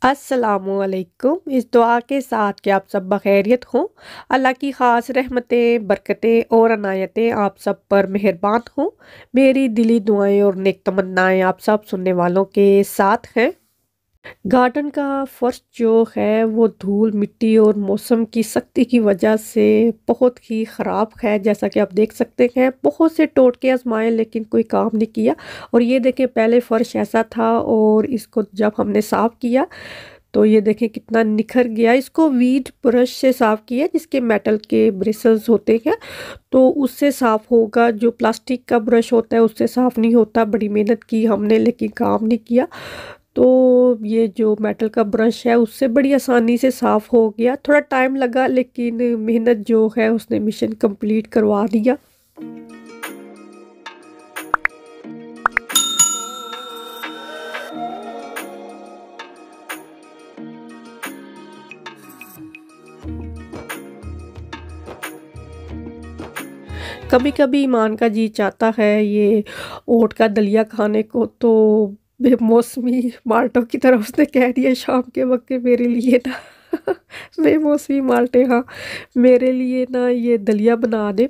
अस्सलामुअलैकुम। इस दुआ के साथ कि आप सब बखैरियत हों। अल्लाह की ख़ास रहमतें, बरकतें और अनायतें आप सब पर मेहरबान हों। मेरी दिली दुआएं और नेक तमन्नाएं आप सब सुनने वालों के साथ हैं। गार्डन का फर्श जो है वो धूल मिट्टी और मौसम की सख्ती की वजह से बहुत ही ख़राब है। जैसा कि आप देख सकते हैं, बहुत से टोटके आजमाए लेकिन कोई काम नहीं किया। और ये देखें, पहले फर्श ऐसा था और इसको जब हमने साफ़ किया तो ये देखें कितना निखर गया। इसको वीड ब्रश से साफ़ किया, जिसके मेटल के ब्रिसल्स होते हैं, तो उससे साफ़ होगा। जो प्लास्टिक का ब्रश होता है उससे साफ़ नहीं होता। बड़ी मेहनत की हमने लेकिन काम नहीं किया। तो ये जो मेटल का ब्रश है उससे बड़ी आसानी से साफ़ हो गया। थोड़ा टाइम लगा लेकिन मेहनत जो है उसने मिशन कंप्लीट करवा दिया। कभी कभी ईमान का जी चाहता है ये ओट का दलिया खाने को, तो बेमौसमी माल्टों की तरफ उसने कह दिया शाम के वक्त के मेरे लिए ना बेमौसमी माल्टे, हाँ, मेरे लिए ना ये दलिया बना दे।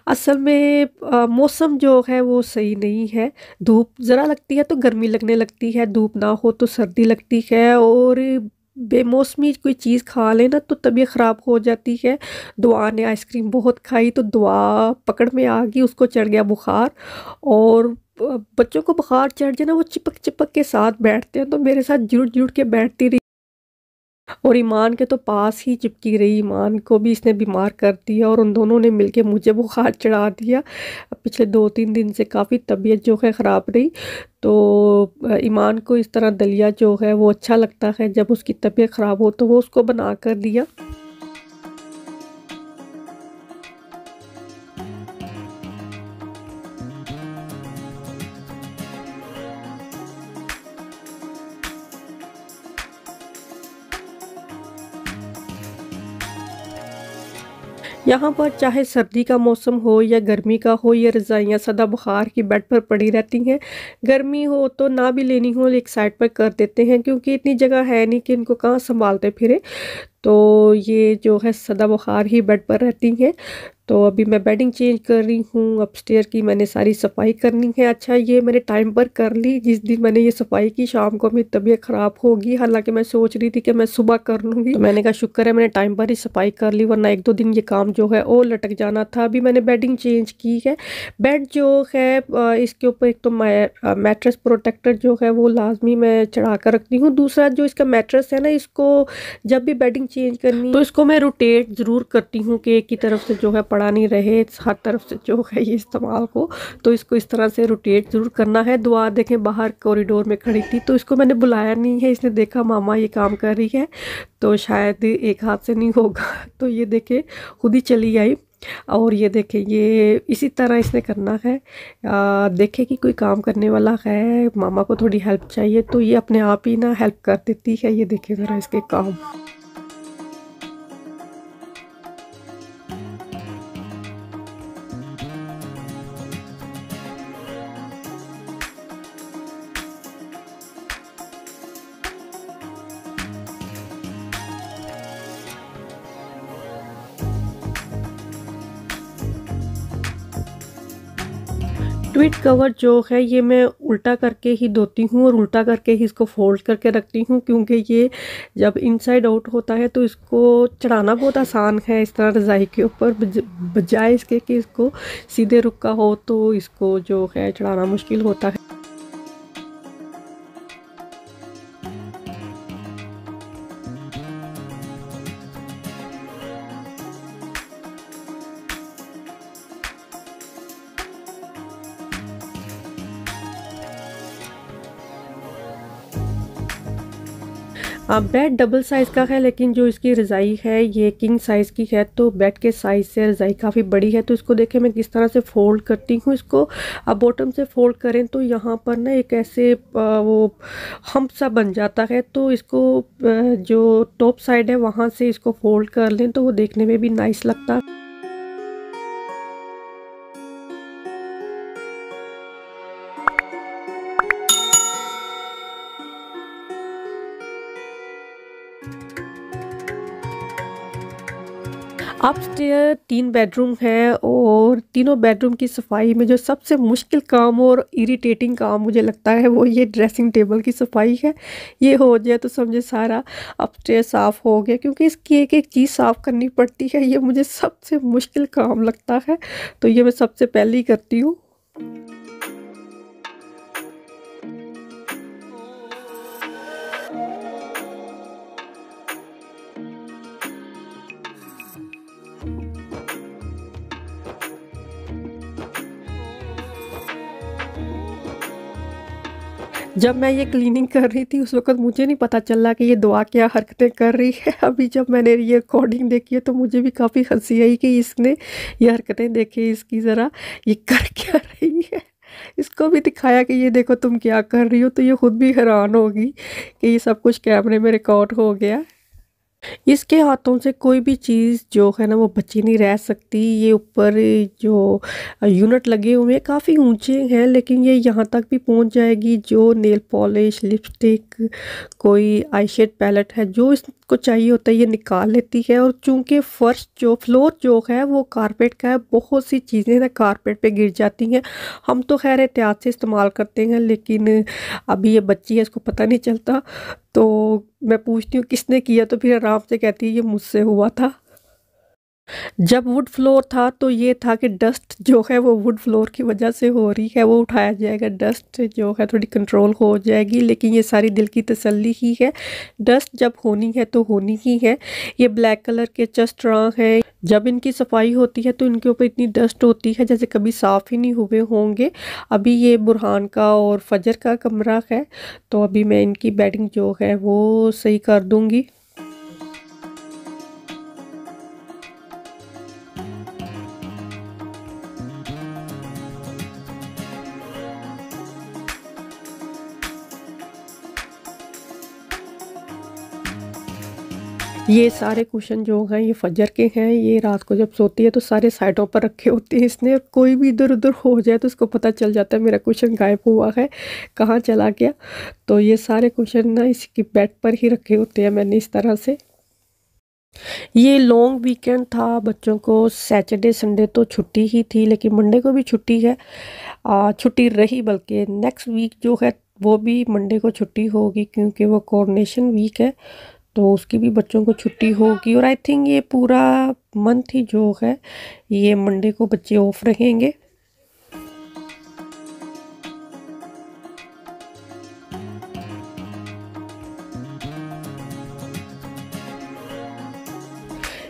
असल में मौसम जो है वो सही नहीं है। धूप ज़रा लगती है तो गर्मी लगने लगती है, धूप ना हो तो सर्दी लगती है। और बेमौसमी कोई चीज़ खा लेना तो तबीयत ख़राब हो जाती है। दुआ ने आइसक्रीम बहुत खाई तो दुआ पकड़ में आ गई, उसको चढ़ गया बुखार। और बच्चों को बुखार चढ़ जाए ना, वो चिपक चिपक के साथ बैठते हैं, तो मेरे साथ जुड़ जुड़ के बैठती रही। और ईमान के तो पास ही चिपकी रही। ईमान को भी इसने बीमार कर दिया और उन दोनों ने मिलके मुझे बुखार चढ़ा दिया। पिछले 2-3 दिन से काफ़ी तबीयत जो है ख़राब रही। तो ईमान को इस तरह दलिया जो है वो अच्छा लगता है। जब उसकी तबीयत ख़राब हो तो वो उसको बना कर दिया। यहाँ पर चाहे सर्दी का मौसम हो या गर्मी का हो, ये रज़ाइयाँ सदाबहार की बेड पर पड़ी रहती हैं। गर्मी हो तो ना भी लेनी हो एक साइड पर कर देते हैं, क्योंकि इतनी जगह है नहीं कि इनको कहाँ संभालते फिरे। तो ये जो है सदाबहार ही बेड पर रहती हैं। तो अभी मैं बेडिंग चेंज कर रही हूँ। अपस्टेयर की मैंने सारी सफाई करनी है। अच्छा, ये मैंने टाइम पर कर ली। जिस दिन मैंने ये सफाई की शाम को मेरी तबीयत ख़राब होगी, हालांकि मैं सोच रही थी कि मैं सुबह कर लूँगी। तो मैंने कहा शुक्र है मैंने टाइम पर ही सफाई कर ली, वरना 1-2 दिन ये काम जो है और लटक जाना था। अभी मैंने बेडिंग चेंज की है। बेड जो है इसके ऊपर एक तो मैट्रेस प्रोटेक्टर जो है वो लाजमी मैं चढ़ा कर रखती हूँ। दूसरा जो इसका मैट्रेस है ना, इसको जब भी बेडिंग चेंज करनी तो इसको मैं रोटेट ज़रूर करती हूँ कि एक ही तरफ से जो है पड़ा नहीं रहे, हर तरफ से जो है ये इस्तेमाल हो। तो इसको इस तरह से रोटेट ज़रूर करना है। दुआ देखें बाहर कॉरिडोर में खड़ी थी तो इसको मैंने बुलाया नहीं है। इसने देखा मामा ये काम कर रही है तो शायद एक हाथ से नहीं होगा तो ये देखे खुद ही चली आई। और ये देखे ये इसी तरह इसने करना है। देखे कि कोई काम करने वाला है, मामा को थोड़ी हेल्प चाहिए तो ये अपने आप ही ना हेल्प कर देती है। ये देखे ज़रा इसके काम। ट्विट कवर जो है ये मैं उल्टा करके ही धोती हूँ और उल्टा करके ही इसको फोल्ड करके रखती हूँ, क्योंकि ये जब इनसाइड आउट होता है तो इसको चढ़ाना बहुत आसान है इस तरह रज़ाई के ऊपर, बजाय इसके कि इसको सीधे रुका हो तो इसको जो है चढ़ाना मुश्किल होता है। बेड डबल साइज़ का है लेकिन जो इसकी रज़ाई है ये किंग साइज़ की है, तो बेड के साइज़ से रज़ाई काफ़ी बड़ी है। तो इसको देखें मैं किस तरह से फ़ोल्ड करती हूँ। इसको अब बॉटम से फ़ोल्ड करें तो यहाँ पर ना एक ऐसे वो हम्प सा बन जाता है। तो इसको जो टॉप साइड है वहाँ से इसको फ़ोल्ड कर लें तो वो देखने में भी नाइस लगता है। अपस्टेयर 3 बेडरूम हैं और तीनों बेडरूम की सफाई में जो सबसे मुश्किल काम और इरिटेटिंग काम मुझे लगता है वो ये ड्रेसिंग टेबल की सफाई है। ये हो जाए तो समझे सारा अपस्टेयर साफ़ हो गया, क्योंकि इसकी एक-एक चीज़ साफ़ करनी पड़ती है। ये मुझे सबसे मुश्किल काम लगता है, तो ये मैं सबसे पहले ही करती हूँ। जब मैं ये क्लीनिंग कर रही थी उस वक़्त मुझे नहीं पता चला कि ये दुआ क्या हरकतें कर रही है। अभी जब मैंने ये रिकॉर्डिंग देखी है तो मुझे भी काफ़ी हँसी आई कि इसने ये हरकतें देखी इसकी ज़रा, ये कर क्या रही है। इसको भी दिखाया कि ये देखो तुम क्या कर रही हो, तो ये खुद भी हैरान होगी कि ये सब कुछ कैमरे में रिकॉर्ड हो गया। इसके हाथों से कोई भी चीज़ जो है ना वो बची नहीं रह सकती। ये ऊपर जो यूनिट लगे हुए हैं काफ़ी ऊंचे हैं, लेकिन ये यहाँ तक भी पहुँच जाएगी। जो नेल पॉलिश, लिपस्टिक, कोई आई शेड पैलेट है, जो इसको चाहिए होता है ये निकाल लेती है। और चूंकि फर्श जो फ्लोर जो है वो कारपेट का है, बहुत सी चीज़ें ना कारपेट पे गिर जाती हैं। हम तो खैर एहतियात से इस्तेमाल करते हैं, लेकिन अभी ये बच्ची है, इसको पता नहीं चलता। तो मैं पूछती हूँ किसने किया, तो फिर आराम से कहती है ये मुझसे हुआ था। जब वुड फ्लोर था तो ये था कि डस्ट जो है वो वुड फ्लोर की वजह से हो रही है, वो उठाया जाएगा, डस्ट जो है थोड़ी कंट्रोल हो जाएगी। लेकिन ये सारी दिल की तसल्ली ही है, डस्ट जब होनी है तो होनी ही है। ये ब्लैक कलर के चस्ट्रा हैं, जब इनकी सफाई होती है तो इनके ऊपर इतनी डस्ट होती है जैसे कभी साफ़ ही नहीं हुए होंगे। अभी ये बुरहान का और फजर का कमरा है, तो अभी मैं इनकी बेडिंग जो है वो सही कर दूँगी। ये सारे कुशन जो हैं ये फजर के हैं। ये रात को जब सोती है तो सारे साइडों पर रखे होते हैं इसने। कोई भी इधर उधर हो जाए तो उसको पता चल जाता है मेरा कुशन गायब हुआ है, कहाँ चला गया। तो ये सारे कुशन ना इसकी बेड पर ही रखे होते हैं मैंने इस तरह से। ये लॉन्ग वीकेंड था बच्चों को, सैटरडे संडे तो छुट्टी ही थी, लेकिन मंडे को भी छुट्टी है। छुट्टी रही, बल्कि नेक्स्ट वीक जो है वो भी मंडे को छुट्टी होगी, क्योंकि वो कोरोनेशन वीक है, तो उसकी भी बच्चों को छुट्टी होगी। और आई थिंक ये पूरा मंथ ही जो है ये मंडे को बच्चे ऑफ रहेंगे।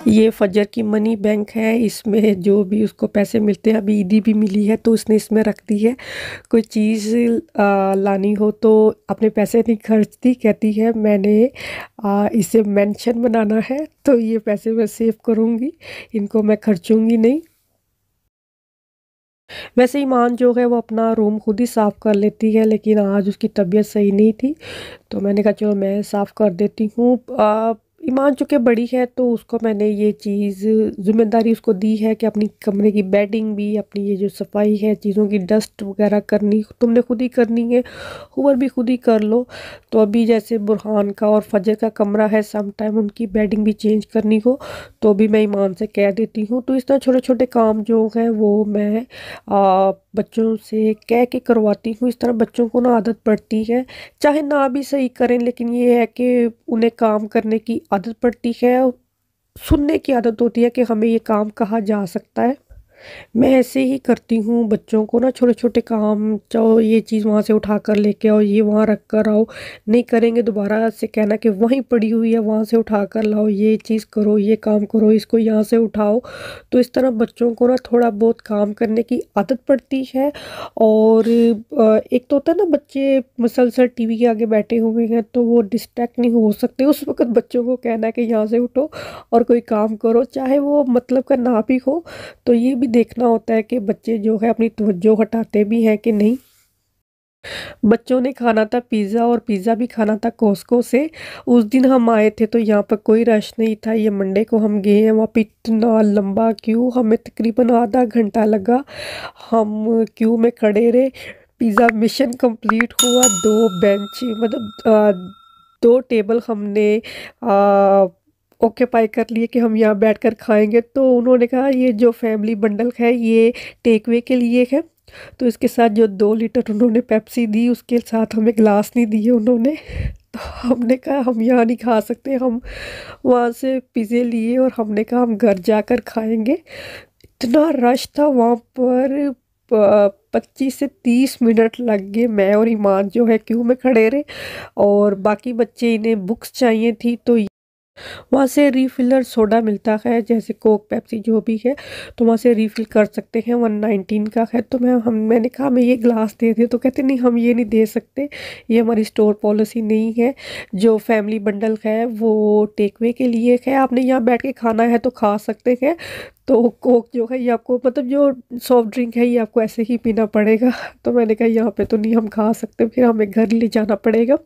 ये फजर की मनी बैंक है, इसमें जो भी उसको पैसे मिलते हैं, अभी ईदी भी मिली है तो उसने इसमें रख दी है। कोई चीज़ लानी हो तो अपने पैसे नहीं खर्चती, कहती है मैंने इसे मेंशन बनाना है तो ये पैसे मैं सेव करूँगी, इनको मैं खर्चूँगी नहीं। वैसे ईमान जो है वो अपना रूम खुद ही साफ़ कर लेती है, लेकिन आज उसकी तबीयत सही नहीं थी, तो मैंने कहा चलो मैं साफ़ कर देती हूँ। ईमान चूँकि बड़ी है तो उसको मैंने ये चीज़ ज़िम्मेदारी उसको दी है कि अपनी कमरे की बेडिंग भी, अपनी ये जो सफाई है, चीज़ों की डस्ट वगैरह करनी तुमने खुद ही करनी है, हूवर भी खुद ही कर लो। तो अभी जैसे बुरहान का और फजर का कमरा है, सम टाइम उनकी बेडिंग भी चेंज करनी हो तो भी मैं ईमान से कह देती हूँ। तो इस तरह छोटे छोटे काम जो हैं वो मैं बच्चों से कह के करवाती हूँ। इस तरह बच्चों को ना आदत पड़ती है, चाहे ना भी सही करें, लेकिन ये है कि उन्हें काम करने की आदत पड़ती है, सुनने की आदत होती है कि हमें ये काम कहा जा सकता है। मैं ऐसे ही करती हूँ बच्चों को ना छोटे छोटे काम, चाहो ये चीज़ वहाँ से उठा कर लेके आओ, ये वहाँ रख कर आओ, नहीं करेंगे दोबारा से कहना कि वहीं पड़ी हुई है वहाँ से उठा कर लाओ, ये चीज़ करो, ये काम करो, इसको यहाँ से उठाओ। तो इस तरह बच्चों को ना थोड़ा बहुत काम करने की आदत पड़ती है। और एक तो होता है ना बच्चे मुसलसल टीवी के आगे बैठे हुए हैं तो वो डिस्ट्रैक्ट नहीं हो सकते, उस वक्त बच्चों को कहना है कि यहाँ से उठो और कोई काम करो, चाहे वो मतलब का ना भी हो। तो ये भी देखना होता है कि बच्चे जो है अपनी तवज्जो हटाते भी हैं कि नहीं। बच्चों ने खाना था पिज़्ज़ा, और पिज़्ज़ा भी खाना था कॉस्को से। उस दिन हम आए थे तो यहाँ पर कोई रश नहीं था, ये मंडे को हम गए हैं, वहाँ पे इतना लंबा क्यू, हमें तकरीबन आधा घंटा लगा, हम क्यू में खड़े रहे। पिज़्ज़ा मिशन कंप्लीट हुआ, दो बेंच मतलब दो टेबल हमने ऑक्यूपाई कर लिए कि हम यहाँ बैठकर खाएँगे। तो उन्होंने कहा ये जो फैमिली बंडल है ये टेक अवे के लिए है। तो इसके साथ जो 2 लीटर उन्होंने पेप्सी दी, उसके साथ हमें ग्लास नहीं दिए उन्होंने। तो हमने कहा हम यहाँ नहीं खा सकते, हम वहाँ से पिज़्ज़े लिए और हमने कहा हम घर जाकर खाएँगे। इतना रश था वहाँ पर, 25 से 30 मिनट लग गए। मैं और ईमान जो है क्यू में खड़े रहे, और बाकी बच्चे इन्हें बुक्स चाहिए थी, तो वहाँ से रिफिलर सोडा मिलता है, जैसे कोक पेप्सी जो भी है, तो वहाँ से रिफ़िल कर सकते हैं। 119 का है। तो मैंने कहा हमें ये ग्लास दे दे, तो कहते नहीं हम ये नहीं दे सकते, ये हमारी स्टोर पॉलिसी नहीं है। जो फैमिली बंडल है वो टेक अवे के लिए है, आपने यहाँ बैठ के खाना है तो खा सकते हैं। तो कोक जो है ये आपको, मतलब जो सॉफ्ट ड्रिंक है ये आपको ऐसे ही पीना पड़ेगा। तो मैंने कहा यहाँ पे तो नहीं हम खा सकते, फिर हमें घर ले जाना पड़ेगा।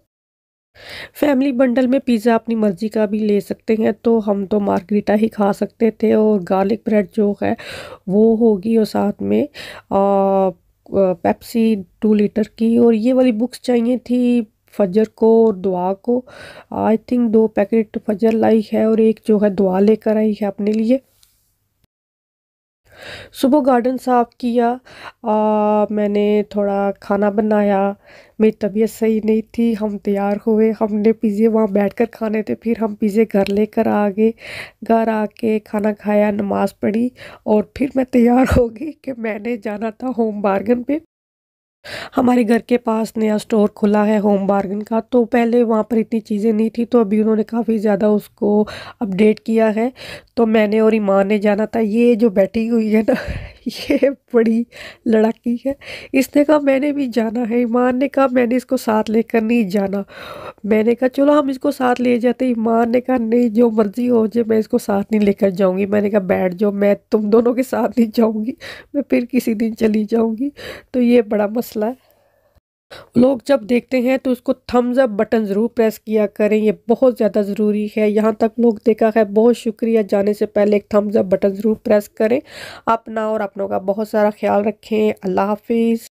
फैमिली बंडल में पिज़्ज़ा अपनी मर्ज़ी का भी ले सकते हैं, तो हम तो मार्गरीटा ही खा सकते थे, और गार्लिक ब्रेड जो है वो होगी, और साथ में पेप्सी 2 लीटर की। और ये वाली बुक्स चाहिए थी फजर को और दुआ को। आई थिंक 2 पैकेट फजर लाई है और एक जो है दुआ लेकर आई है अपने लिए। सुबह गार्डन साफ़ किया, मैंने थोड़ा खाना बनाया। मेरी तबीयत सही नहीं थी, हम तैयार हुए, हमने पिज़्ज़े वहाँ बैठकर खाने थे, फिर हम पिज़्ज़े घर लेकर आ गए। घर आके खाना खाया, नमाज़ पढ़ी, और फिर मैं तैयार हो गई कि मैंने जाना था होम बार्गन पे। हमारे घर के पास नया स्टोर खुला है होम बार्गन का, तो पहले वहाँ पर इतनी चीज़ें नहीं थी, तो अभी उन्होंने काफ़ी ज़्यादा उसको अपडेट किया है। तो मैंने और ईमान ने जाना था। ये जो बैठी हुई है ना ये बड़ी लड़ाकी है। इसने कहा मैंने भी जाना है, ईमान ने कहा मैंने इसको साथ लेकर नहीं जाना। मैंने कहा चलो हम इसको साथ ले जाते, ईमान ने कहा नहीं जो मर्ज़ी हो जाए मैं इसको साथ नहीं लेकर जाऊँगी। मैंने कहा बैठ जाओ, मैं तुम दोनों के साथ नहीं जाऊँगी, मैं फिर किसी दिन चली जाऊँगी। तो ये बड़ा मसला है। लोग जब देखते हैं तो उसको थम्स अप बटन ज़रूर प्रेस किया करें, ये बहुत ज़्यादा ज़रूरी है। यहाँ तक लोग देखा है, बहुत शुक्रिया। जाने से पहले एक थम्स अप बटन ज़रूर प्रेस करें। अपना और अपनों का बहुत सारा ख्याल रखें। अल्लाह हाफिज़।